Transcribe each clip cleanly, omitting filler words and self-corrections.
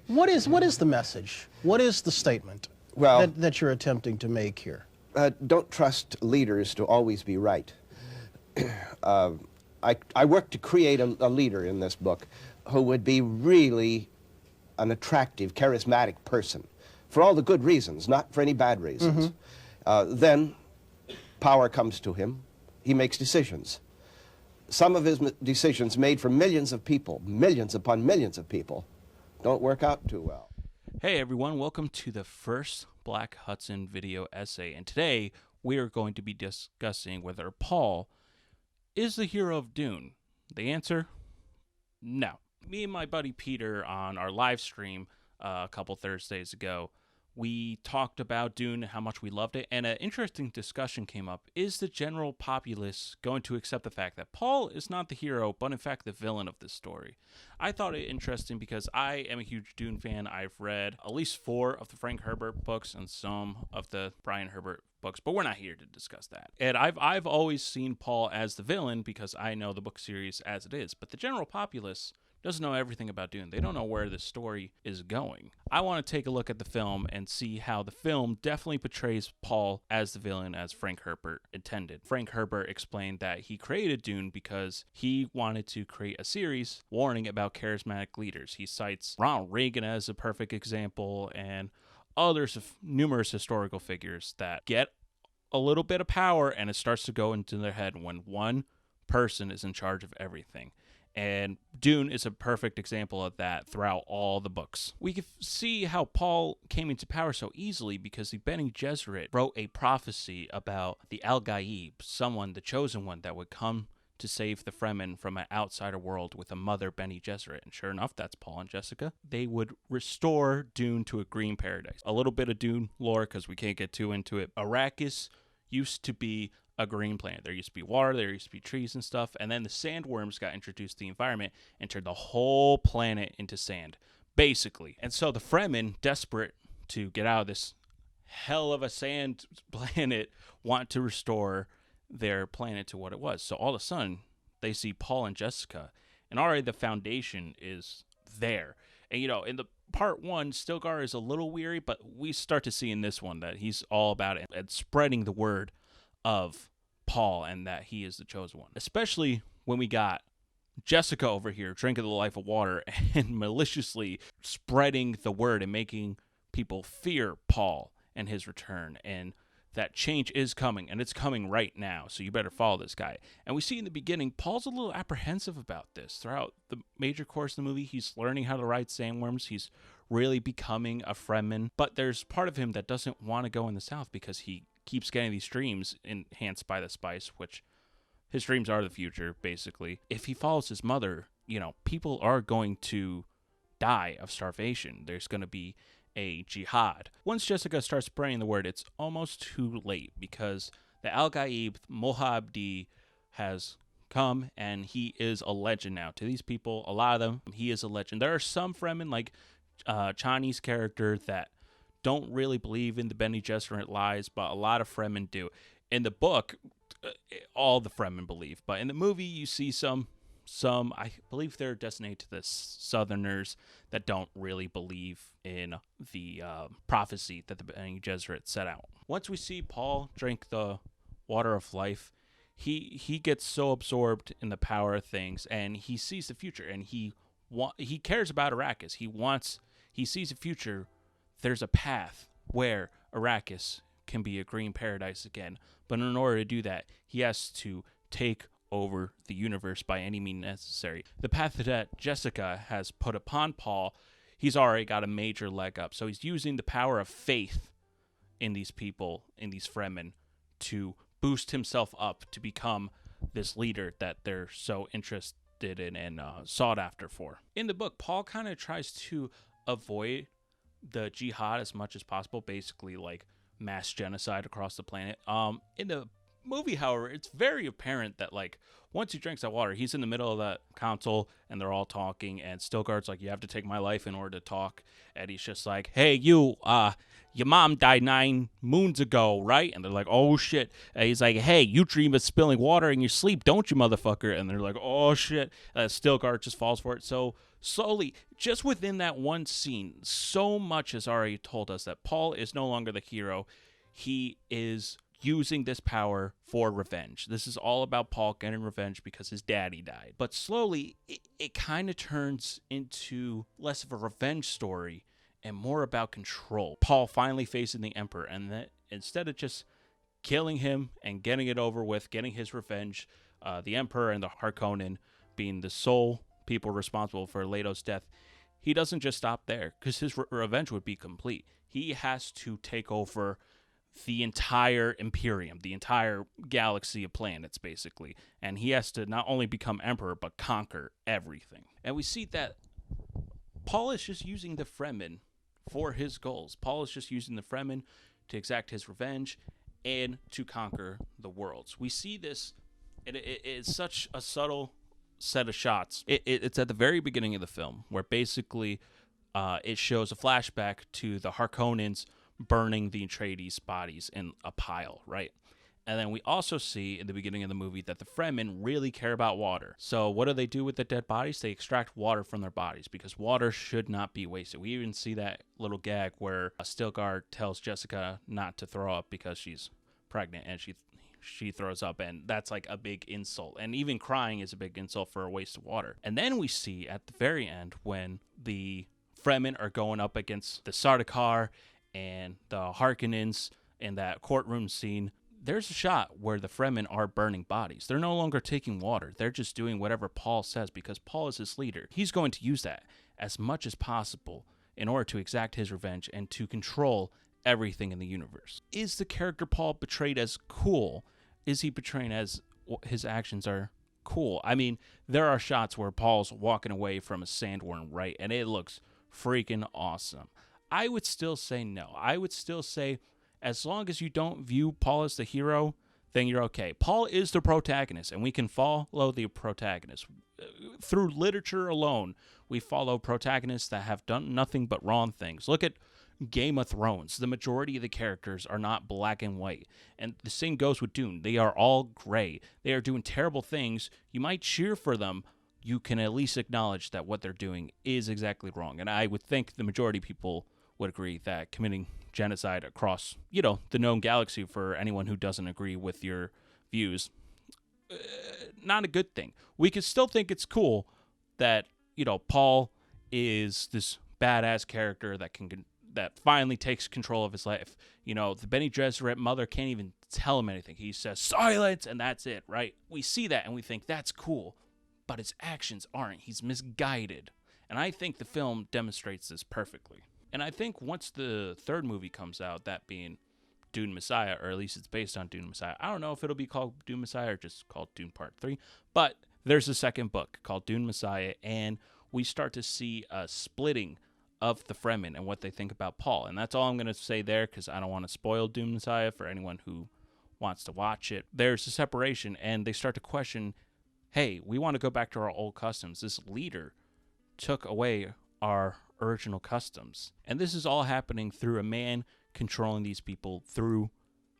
What is the message? What is the statement Well, that you're attempting to make here? Don't trust leaders to always be right. I worked to create a leader in this book who would be really an attractive, charismatic person for all the good reasons, not for any bad reasons. Then power comes to him. He makes decisions. Some of his decisions made for millions of people, millions upon millions of people, don't work out too well. Hey everyone, welcome to the first Black Hudson video essay, and today we are going to be discussing whether Paul is the hero of Dune. The answer? No. Me and my buddy Peter on our live stream a couple Thursdays ago, we talked about Dune, how much we loved it, and an interesting discussion came up. Is the general populace going to accept the fact that Paul is not the hero, but in fact the villain of this story? I thought it interesting because I am a huge Dune fan. I've read at least 4 of the Frank Herbert books and some of the Brian Herbert books, but we're not here to discuss that. And I've always seen Paul as the villain because I know the book series as it is, but the general populace doesn't know everything about Dune. They don't know where the story is going. I want to take a look at the film and see how the film definitely portrays Paul as the villain as Frank Herbert intended. Frank Herbert explained that he created Dune because he wanted to create a series warning about charismatic leaders. He cites Ronald Reagan as a perfect example and numerous historical figures that get a little bit of power and it starts to go into their head when one person is in charge of everything. And Dune is a perfect example of that throughout all the books. We can see how Paul came into power so easily because the Bene Gesserit wrote a prophecy about the Al-Gaib, someone, the chosen one, that would come to save the Fremen from an outsider world with a mother Bene Gesserit. And sure enough, that's Paul and Jessica. They would restore Dune to a green paradise. A little bit of Dune lore, because we can't get too into it. Arrakis used to be a green planet. There used to be water, there used to be trees and stuff, and then the sandworms got introduced to the environment and turned the whole planet into sand, basically. And so the Fremen, desperate to get out of this hell of a sand planet, want to restore their planet to what it was. So all of a sudden, they see Paul and Jessica, and already the foundation is there. And in the part 1, Stilgar is a little weary, but we start to see in this one that he's all about it and spreading the word of Paul and that he is the chosen one. Especially when we got Jessica over here drinking the life of water and maliciously spreading the word and making people fear Paul and his return, and that change is coming, and it's coming right now, so you better follow this guy. And we see in the beginning, Paul's a little apprehensive about this. Throughout the major course of the movie, he's learning how to ride sandworms. He's really becoming a Fremen, but there's part of him that doesn't want to go in the south because he keeps getting these dreams enhanced by the spice, which his dreams are the future, basically. If he follows his mother, people are going to die of starvation. There's going to be a jihad. Once Jessica starts spreading the word, it's almost too late because the Al-Gaib, Mohabdi, has come and he is a legend now. To these people, a lot of them, he is a legend. There are some Fremen, like Chinese character, that don't really believe in the Bene Gesserit lies, but a lot of Fremen do. In the book, all the Fremen believe, but in the movie, you see some, I believe they're designated to the Southerners that don't really believe in the prophecy that the Bene Gesserit set out. Once we see Paul drink the water of life, he gets so absorbed in the power of things, and he sees the future, and he cares about Arrakis. He sees a future. There's a path where Arrakis can be a green paradise again. But in order to do that, he has to take over the universe by any means necessary. The path that Jessica has put upon Paul, he's already got a major leg up. So he's using the power of faith in these people, in these Fremen, to boost himself up to become this leader that they're so interested in and sought after for. In the book, Paul kind of tries to avoid the jihad as much as possible, basically like mass genocide across the planet. In the movie, however, it's very apparent that, like, once he drinks that water, he's in the middle of that council, and they're all talking, and Stilgar's like, you have to take my life in order to talk, and he's just like, hey, you, your mom died 9 moons ago, right? And they're like, oh, shit. And he's like, hey, you dream of spilling water in your sleep, don't you, motherfucker? And they're like, oh, shit. Stilgar just falls for it. So slowly, just within that one scene, so much has already told us that Paul is no longer the hero. He is using this power for revenge. This is all about Paul getting revenge because his daddy died. But slowly, it kind of turns into less of a revenge story and more about control. Paul finally facing the Emperor, and that instead of just killing him and getting it over with, getting his revenge, the Emperor and the Harkonnen being the sole people responsible for Leto's death, he doesn't just stop there, because his revenge would be complete. He has to take over the entire Imperium, the entire galaxy of planets, basically. And he has to not only become Emperor, but conquer everything. And we see that Paul is just using the Fremen for his goals. Paul is just using the Fremen to exact his revenge and to conquer the worlds. We see this, it's such a subtle set of shots. It's at the very beginning of the film, where basically it shows a flashback to the Harkonnens burning the Atreides bodies in a pile, right? And then we also see in the beginning of the movie that the Fremen really care about water. So what do they do with the dead bodies? They extract water from their bodies, because water should not be wasted. We even see that little gag where Stilgar tells Jessica not to throw up because she's pregnant, and she throws up, and that's like a big insult. And even crying is a big insult for a waste of water. And then we see at the very end when the Fremen are going up against the Sardaukar and the Harkonnens in that courtroom scene, there's a shot where the Fremen are burning bodies. They're no longer taking water. They're just doing whatever Paul says, because Paul is his leader. He's going to use that as much as possible in order to exact his revenge and to control everything in the universe. Is the character Paul portrayed as cool? Is he portrayed as his actions are cool? I mean, there are shots where Paul's walking away from a sandworm, right? And it looks freaking awesome. I would still say no. I would still say, as long as you don't view Paul as the hero, then you're okay. Paul is the protagonist, and we can follow the protagonist. Through literature alone, we follow protagonists that have done nothing but wrong things. Look at Game of Thrones. The majority of the characters are not black and white. And the same goes with Dune. They are all gray. They are doing terrible things. You might cheer for them. You can at least acknowledge that what they're doing is exactly wrong. And I would think the majority of people would agree that committing genocide across, the known galaxy, for anyone who doesn't agree with your views, not a good thing. We could still think it's cool that, Paul is this badass character that finally takes control of his life. The Bene Gesserit mother can't even tell him anything. He says, silence, and that's it, right? We see that and we think that's cool, but his actions aren't. He's misguided. And I think the film demonstrates this perfectly. And I think once the third movie comes out, that being Dune Messiah, or at least it's based on Dune Messiah. I don't know if it'll be called Dune Messiah or just called Dune Part 3, but there's a second book called Dune Messiah, and we start to see a splitting of the Fremen and what they think about Paul. And that's all I'm going to say there, because I don't want to spoil Dune Messiah for anyone who wants to watch it. There's a separation, and they start to question, hey, we want to go back to our old customs. This leader took away our original customs. And this is all happening through a man controlling these people through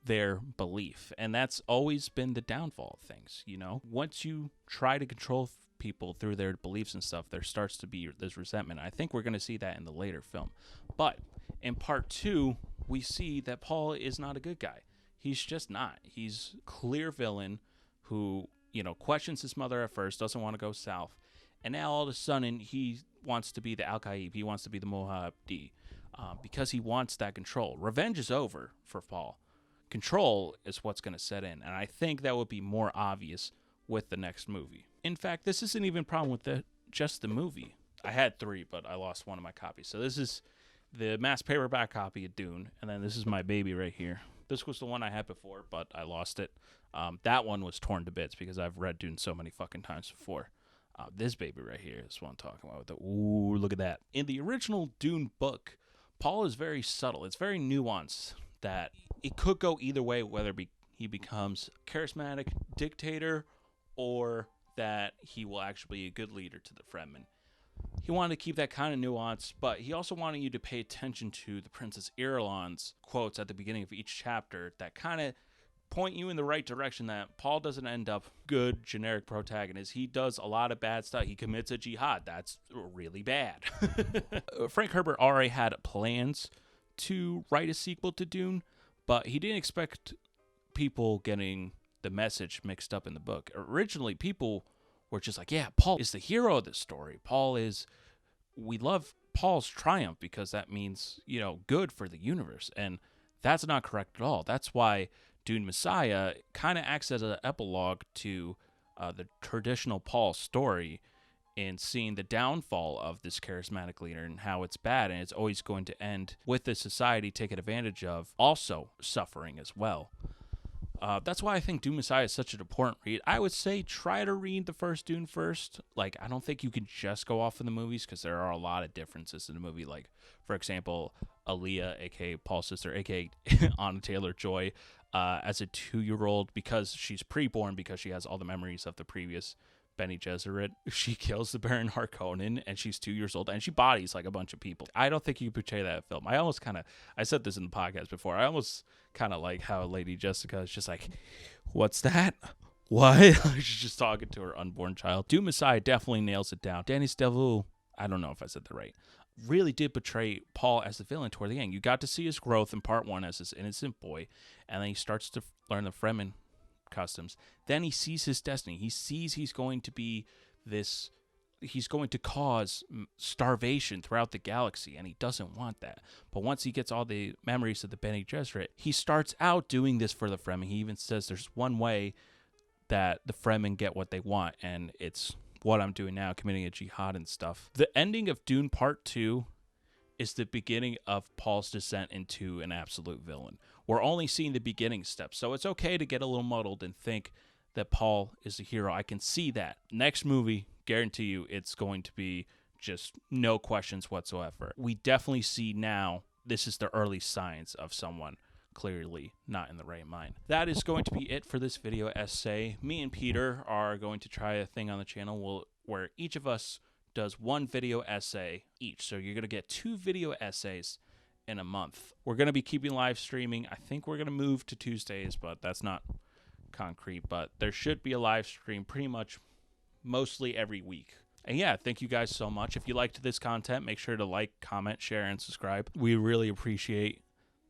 their belief. And that's always been the downfall of things, Once you try to control people through their beliefs and stuff, there starts to be this resentment. I think we're going to see that in the later film. But in part 2, we see that Paul is not a good guy. He's just not. He's a clear villain who, questions his mother at first, doesn't want to go south. And now all of a sudden he wants to be the Al-Qaib. He wants to be the Mohabdi because he wants that control. Revenge is over for Paul. Control is what's going to set in. And I think that would be more obvious with the next movie. In fact, this isn't even a problem with just the movie. I had 3, but I lost one of my copies. So this is the mass paperback copy of Dune. And then this is my baby right here. This was the one I had before, but I lost it. That one was torn to bits because I've read Dune so many fucking times before. This baby right here is what I'm talking about. Ooh, look at that. In the original Dune book, Paul is very subtle. It's very nuanced that it could go either way, whether he becomes a charismatic dictator or that he will actually be a good leader to the Fremen. He wanted to keep that kind of nuance, but he also wanted you to pay attention to the Princess Irulan's quotes at the beginning of each chapter that kind of point you in the right direction, that Paul doesn't end up good generic protagonist. He does a lot of bad stuff. He commits a jihad. That's really bad. Frank Herbert already had plans to write a sequel to Dune, but he didn't expect people getting the message mixed up in the book. Originally, people were just like, yeah, Paul is the hero of this story. We love Paul's triumph because that means, good for the universe. And that's not correct at all. That's why Dune Messiah kind of acts as an epilogue to the traditional Paul story in seeing the downfall of this charismatic leader and how it's bad, and it's always going to end with the society taken advantage of also suffering as well. That's why I think Dune Messiah is such an important read. I would say try to read the first Dune first. Like, I don't think you can just go off of the movies because there are a lot of differences in the movie. Like, for example, Aaliyah, a.k.a. Paul's sister, a.k.a. Anna Taylor-Joy, as a 2-year-old, because she's preborn, because she has all the memories of the previous Bene Gesserit, she kills the Baron Harkonnen, and she's 2 years old, and she bodies like a bunch of people. I don't think you portray that in film. I said this in the podcast before, I almost kind of like how Lady Jessica is just like, what's that? What? She's just talking to her unborn child. Dune Messiah definitely nails it down. Denis Villeneuve, I don't know if I said that right, really did portray Paul as the villain toward the end. You got to see his growth in part 1 as this innocent boy, and then he starts to learn the Fremen customs. Then he sees his destiny. He sees he's going to cause starvation throughout the galaxy, and he doesn't want that. But once he gets all the memories of the Bene Gesserit, he starts out doing this for the Fremen. He even says there's one way that the Fremen get what they want, and it's what I'm doing now, committing a jihad and stuff. The ending of Dune Part 2 is the beginning of Paul's descent into an absolute villain. We're only seeing the beginning steps, so it's okay to get a little muddled and think that Paul is a hero. I can see that. Next movie, guarantee you, it's going to be just no questions whatsoever. We definitely see now this is the early signs of someone clearly not in the right mind. That is going to be it for this video essay. Me and Peter are going to try a thing on the channel where each of us does one video essay each. So you're going to get 2 video essays in a month. We're going to be keeping live streaming. I think we're going to move to Tuesdays, but that's not concrete. But there should be a live stream pretty much mostly every week. And yeah, thank you guys so much. If you liked this content, make sure to like, comment, share, and subscribe. We really appreciate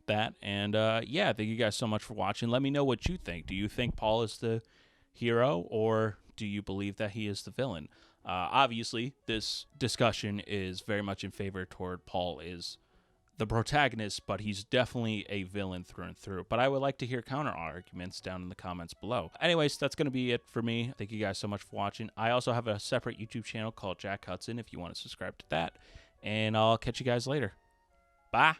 that. And yeah, thank you guys so much for watching. Let me know what you think. Do you think Paul is the hero, or do you believe that he is the villain? Obviously, this discussion is very much in favor toward Paul is the protagonist, but he's definitely a villain through and through. But I would like to hear counter arguments down in the comments below. Anyways, that's going to be it for me. Thank you guys so much for watching. I also have a separate YouTube channel called Jack Hudson if you want to subscribe to that. And I'll catch you guys later. Bye.